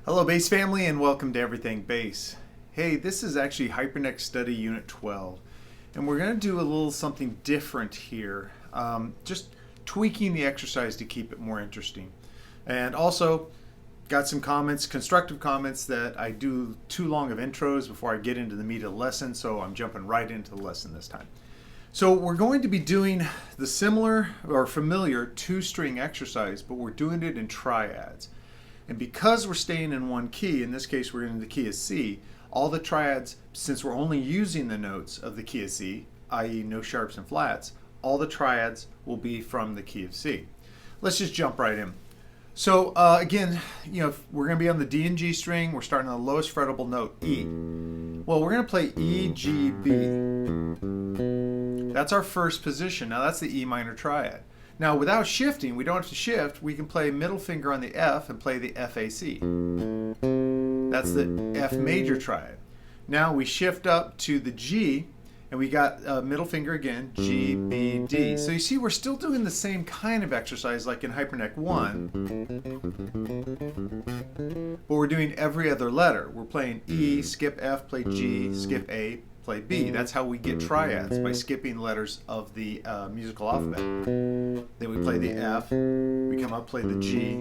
Hello bass family and welcome to Everything Bass. Hey, this is actually Hyperneck Study Unit 12 and we're going to do a little something different here, just tweaking the exercise to keep it more interesting. And also got some comments, constructive comments, that I do too long of intros before I get into the meat of the lesson, so I'm jumping right into the lesson this time. So we're going to be doing the similar or familiar two-string exercise, but we're doing it in triads. And because we're staying in one key, in this case we're in the key of C, all the triads, since we're only using the notes of the key of C, i.e. no sharps and flats, all the triads will be from the key of C. Let's just jump right in. So again, we're going to be on the D and G string. We're starting on the lowest frettable note, E. Well, we're going to play E, G, B. That's our first position. Now that's the E minor triad. Now, without shifting, we don't have to shift. We can play middle finger on the F and play the F, A, C. That's the F major triad. Now we shift up to the G, and we got middle finger again, G, B, D. So you see, we're still doing the same kind of exercise like in Hyperneck 1, but we're doing every other letter. We're playing E, skip F, play G, skip A, play B. That's how we get triads, by skipping letters of the musical alphabet. Then we play the F, we come up, play the G.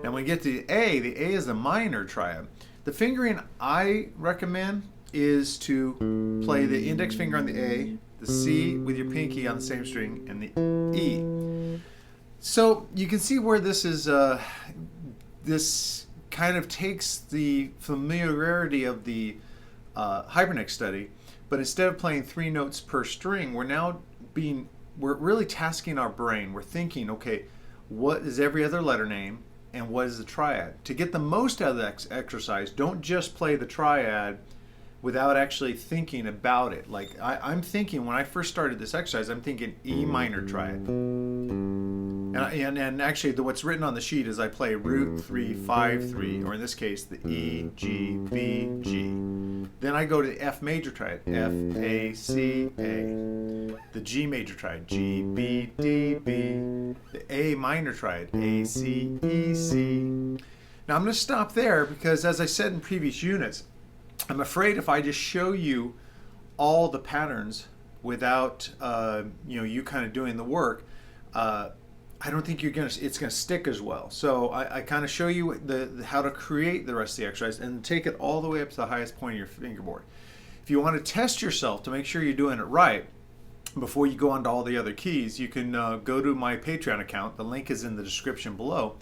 Now when we get to the A is the minor triad. The fingering I recommend is to play the index finger on the A, the C with your pinky on the same string, and the E. So you can see where this is, this kind of takes the familiarity of the Hyperneck study, but instead of playing 3 notes per string, we're really tasking our brain. We're thinking, okay, what is every other letter name and what is the triad? To get the most out of the exercise, don't just play the triad without actually thinking about it. Like I'm thinking, when I first started this exercise, I'm thinking E minor triad. And actually what's written on the sheet is I play root 3, 5, 3, or in this case the E, G, B, G. Then I go to the F major triad, F, A, C, A. The G major triad, G, B, D, B. The A minor triad, A, C, E, C. Now I'm going to stop there because, as I said in previous units, I'm afraid if I just show you all the patterns without you kind of doing the work, I don't think it's gonna stick as well. So I kind of show you how to create the rest of the exercise and take it all the way up to the highest point of your fingerboard. If you want to test yourself to make sure you're doing it right before you go on to all the other keys, you can go to my Patreon account. The link is in the description below,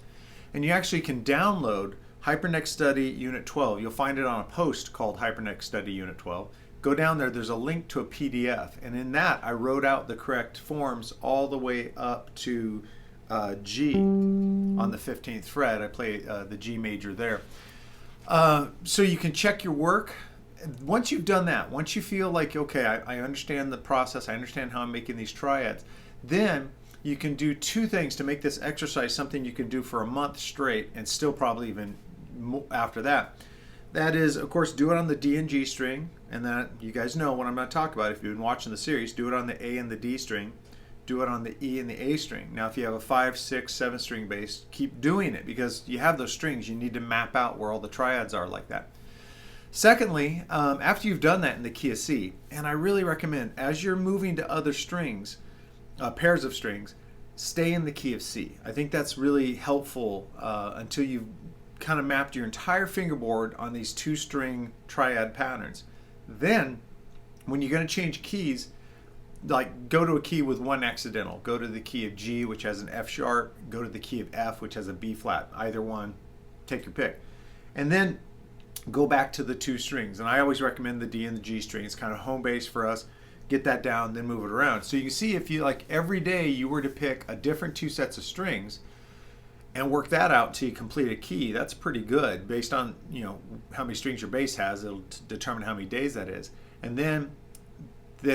and you actually can download Hyperneck Study Unit 12. You'll find it on a post called Hyperneck Study Unit 12. Go down there, there's a link to a PDF, and in that I wrote out the correct forms all the way up to G on the 15th fret. I play the G major there. So you can check your work. Once you've done that, once you feel like, okay, I understand the process, I understand how I'm making these triads, then you can do 2 things to make this exercise something you can do for a month straight, and still probably even after that. That is, of course, do it on the D and G string, and that you guys know what I'm going to talk about if you've been watching the series. Do it on the A and the D string. Do it on the E and the A string. Now if you have a 5, 6, 7 string bass, keep doing it, because you have those strings. You need to map out where all the triads are like that. Secondly, after you've done that in the key of C, and I really recommend, as you're moving to other strings, pairs of strings, stay in the key of C. I think that's really helpful until you've kind of mapped your entire fingerboard on these 2-string triad patterns. Then when you're going to change keys, like go to a key with 1 accidental, go to the key of G, which has an F sharp, go to the key of F, which has a B flat, either one, take your pick, and then go back to the 2 strings. And I always recommend the D and the G string. It's kind of home base for us. Get that down, then move it around. So you can see, if you, like, every day you were to pick a different 2 sets of strings and work that out until you complete a key, that's pretty good. Based on how many strings your bass has, it'll determine how many days that is. And then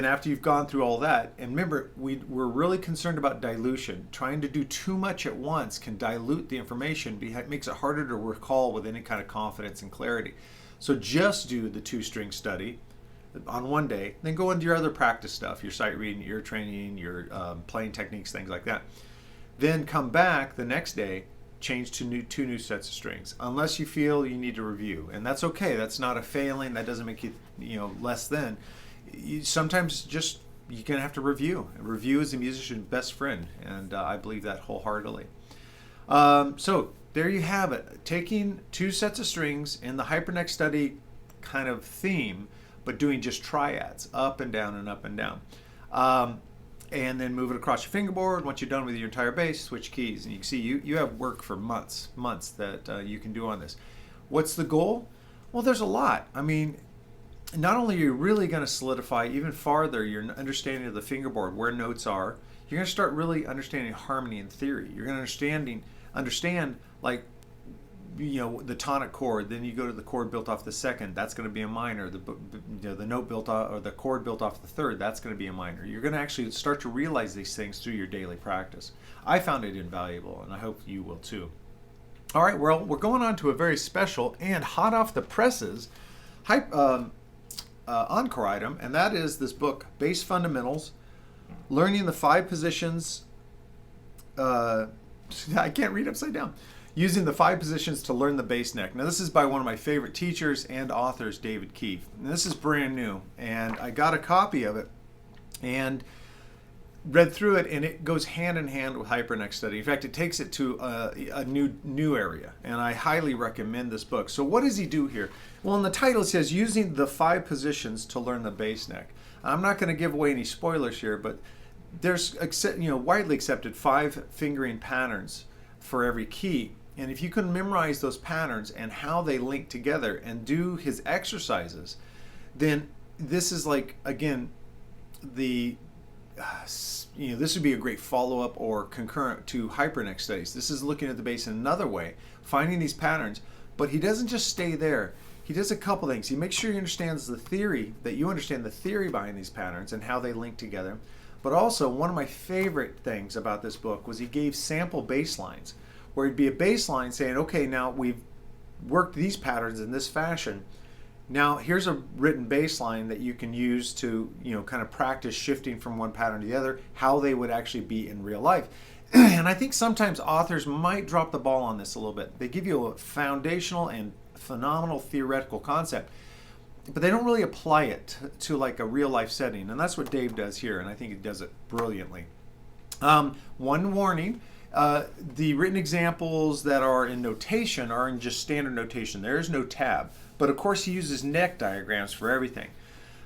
after you've gone through all that, and remember, we're really concerned about dilution. Trying to do too much at once can dilute the information. It makes it harder to recall with any kind of confidence and clarity. So just do the 2-string study on one day, then go into your other practice stuff, your sight reading, ear training, your playing techniques, things like that. Then come back the next day change to two new sets of strings, unless you feel you need to review, and that's okay. That's not a failing. That doesn't make you less than. Sometimes just you're gonna have to review. Review is a musician's best friend, and I believe that wholeheartedly. So there you have it. Taking two sets of strings in the hyperneck study kind of theme, but doing just triads, up and down and up and down. And then move it across your fingerboard. Once you're done with your entire bass, switch keys. And you can see you have work for months that you can do on this. What's the goal? Well, there's a lot. I mean, not only are you really going to solidify even farther your understanding of the fingerboard, where notes are, you're going to start really understanding harmony and theory. You're going to understand like, the tonic chord. Then you go to the chord built off the second. That's going to be a minor. The note built off, or the chord built off the third. That's going to be a minor. You're going to actually start to realize these things through your daily practice. I found it invaluable, and I hope you will too. All right, well, we're going on to a very special and hot off the presses Encore Item, and that is this book, Bass Fundamentals, Learning the 5 Positions. I can't read upside down. Using the 5 positions to learn the bass neck. Now, this is by one of my favorite teachers and authors, David Keif. And this is brand new, and I got a copy of it and read through it, and it goes hand in hand with hyperneck study. In fact, it takes it to a new area, and I highly recommend this book. So what does he do here? Well, in the title it says, using the 5 positions to learn the bass neck. I'm not going to give away any spoilers here, but there's widely accepted 5 fingering patterns for every key. And if you can memorize those patterns and how they link together and do his exercises, then this is like, again, this would be a great follow-up or concurrent to hyperneck studies. This is looking at the bass in another way, finding these patterns. But he doesn't just stay there. He does a couple things. He makes sure he understands the theory, that you understand the theory behind these patterns and how they link together. But also, one of my favorite things about this book was he gave sample bass lines, where it'd be a bass line saying, okay, now we've worked these patterns in this fashion. Now here's a written bass line that you can use to kind of practice shifting from one pattern to the other, how they would actually be in real life. And I think sometimes authors might drop the ball on this a little bit. They give you a foundational and phenomenal theoretical concept, but they don't really apply it to like a real life setting. And that's what Dave does here, and I think he does it brilliantly. One warning. The written examples that are in notation are in just standard notation. There is no tab. But of course he uses neck diagrams for everything.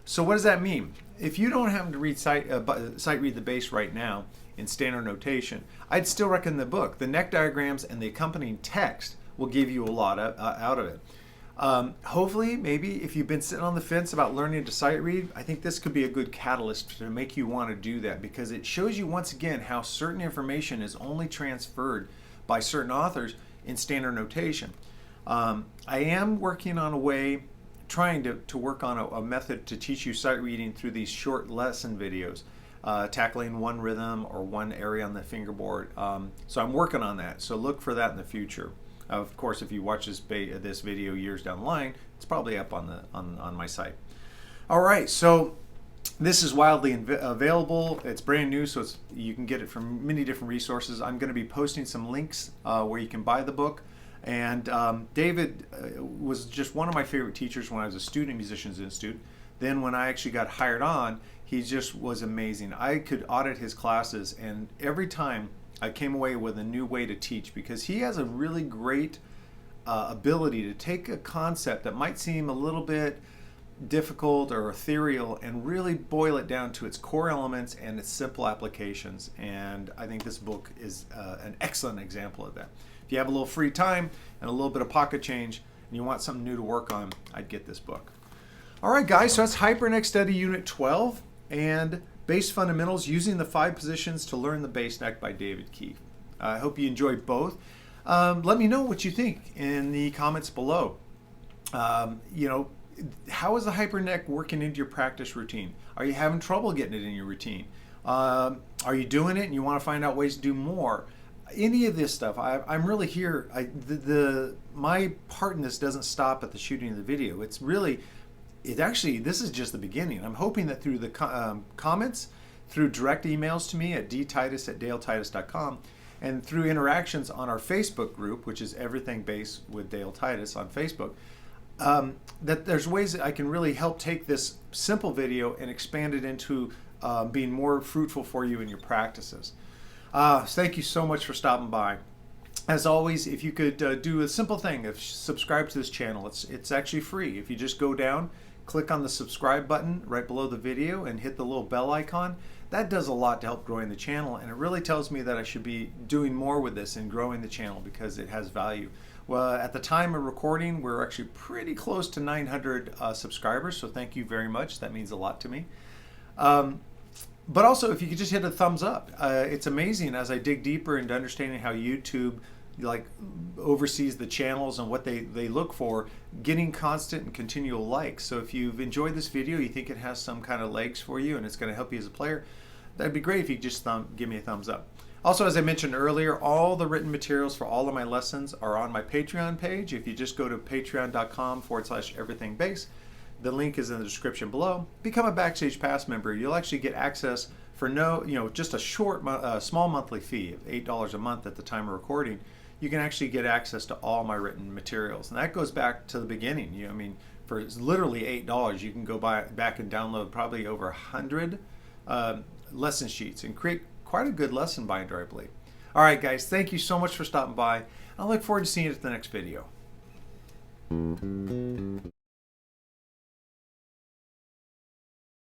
So what does that mean? If you don't happen to read sight read the bass right now in standard notation, I'd still recommend the book. The neck diagrams and the accompanying text will give you a lot out of it. Hopefully, maybe if you've been sitting on the fence about learning to sight read, I think this could be a good catalyst to make you want to do that, because it shows you once again how certain information is only transferred by certain authors in standard notation. I am working on a way, trying to work on a method to teach you sight reading through these short lesson videos, tackling one rhythm or one area on the fingerboard. So I'm working on that, so look for that in the future. Of course, if you watch this video years down the line, it's probably up on my site. All right, so this is widely available. It's brand new, so you can get it from many different resources. I'm going to be posting some links where you can buy the book. And David was just one of my favorite teachers when I was a student at Musicians Institute. Then when I actually got hired on, he just was amazing. I could audit his classes, and every time I came away with a new way to teach, because he has a really great ability to take a concept that might seem a little bit difficult or ethereal and really boil it down to its core elements and its simple applications. And I think this book is an excellent example of that. If you have a little free time and a little bit of pocket change and you want something new to work on, I'd get this book. All right, guys, so that's Hyperneck Study Unit 12 and Bass Fundamentals, Using the 5 Positions to Learn the Bass Neck by David Keif. I hope you enjoyed both. Let me know what you think in the comments below. How is the hyperneck working into your practice routine? Are you having trouble getting it in your routine? Are you doing it and you want to find out ways to do more? Any of this stuff, I'm really here. My part in this doesn't stop at the shooting of the video. It's really, this is just the beginning. I'm hoping that through the comments, through direct emails to me at dtitus@daletitus.com, and through interactions on our Facebook group, which is Everything Bass with Dale Titus on Facebook, that there's ways that I can really help take this simple video and expand it into being more fruitful for you in your practices. Thank you so much for stopping by. As always, if you could do a simple thing, if subscribe to this channel, it's actually free. If you just go down, click on the subscribe button right below the video and hit the little bell icon, that does a lot to help growing the channel, and it really tells me that I should be doing more with this and growing the channel because it has value. Well, at the time of recording, we're actually pretty close to 900 subscribers, so thank you very much. That means a lot to me. But also, if you could just hit a thumbs up. It's amazing as I dig deeper into understanding how YouTube oversees the channels and what they look for, getting constant and continual likes. So if you've enjoyed this video, you think it has some kind of legs for you and it's going to help you as a player, that'd be great if you just give me a thumbs up. Also, as I mentioned earlier, all the written materials for all of my lessons are on my Patreon page. If you just go to patreon.com/everythingbass, the link is in the description below. Become a Backstage Pass member. You'll actually get access for just a short, small monthly fee of $8 a month at the time of recording. You can actually get access to all my written materials, and that goes back to the beginning. I mean, for literally $8, you can go back and download probably over 100 lesson sheets and create quite a good lesson binder, I believe. All right, guys, thank you so much for stopping by. I look forward to seeing you at the next video.